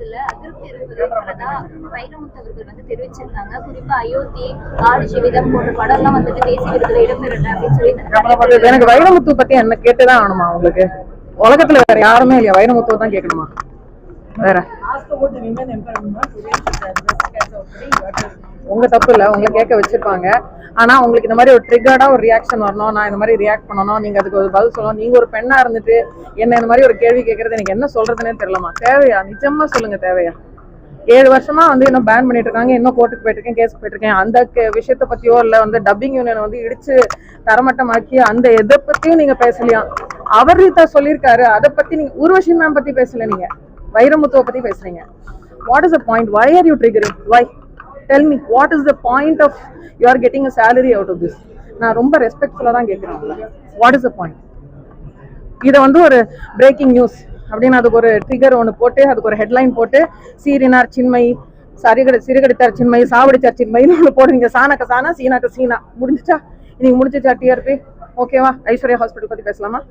செய்யறதுல அதிருப்தி இருக்கிறதா வைரமுத்து அவர்கள் வந்து தெரிவிச்சிருக்காங்க. குறிப்பா அயோத்தி, ஆடு ஜீவிதம் போன்ற படம் எல்லாம் வந்துட்டு தேசிய விருதுல இடம்பெறல அப்படின்னு சொல்லி. எனக்கு வைரமுத்து பத்தி என்ன கேட்டுதான் ஆகணுமா உங்களுக்கு? உலகத்துல வேற யாருமே இல்லையா? வைரமுத்து தான் கேட்கணுமா? வேற உங்க தப்பு இல்ல, உங்களை கேட்க வச்சிருப்பாங்க. ஆனா உங்களுக்கு இந்த மாதிரி ஒரு ட்ரிகர்டா ஒரு ரியாக்ஷன் வரணும், நான் இந்த மாதிரி ரியாக்ட் பண்ணணும், நீங்க அதுக்கு ஒரு பதில் சொல்லணும். நீங்க ஒரு பெண்ணா இருந்துட்டு என்ன இந்த மாதிரி ஒரு கேள்வி கேட்கறது எனக்கு என்ன சொல்றதுன்னே தெரியலமா. தேவையா? நிஜமா சொல்லுங்க, தேவையா? 7 வருஷமா வந்து இன்னும் பேன் பண்ணிட்டு இருக்காங்க, இன்னும் கோர்ட்டுக்கு போயிட்டு இருக்கேன், கேஸ் போயிட்டு இருக்கேன். அந்த விஷயத்தை பத்தியோ இல்ல வந்து டப்பிங் யூனியன் வந்து இடிச்சு தரமட்டமாக்கி அந்த எதை பத்தியும் நீங்க பேசலையா? அவர் ரீதா சொல்லியிருக்காரு, அதை பத்தி நீங்க ஊர்வஷி மேம் பத்தி பேசல, நீங்க வைரமுத்துவை பத்தி பேசுறீங்க. What is the point? why are you triggering? why? tell me, what is the point of you are getting a salary out of this? நான் ரொம்ப ரெஸ்பெக்ட்ஃபுல்லா தான் கேட்கிறேன். What is the point? இதை வந்து ஒரு பிரேக்கிங் நியூஸ் அப்படின்னு அதுக்கு ஒரு ட்ரிகர் ஒன்று போட்டு அதுக்கு ஒரு ஹெட்லைன் போட்டு சீரினார் சின்மை, சிறுகடித்தார் சின்மை, சாவடிச்சார் சின்மைன்னு ஒன்று போடுவீங்க. சாணக்க சாணா, சீனாக்க சீனா. முடிஞ்சிச்சா? இன்னைக்கு முடிஞ்சிச்சா டிஆர்பி? ஓகேவா? ஐஸ்வர்யா ஹாஸ்பிட்டல் பத்தி பேசலாமா?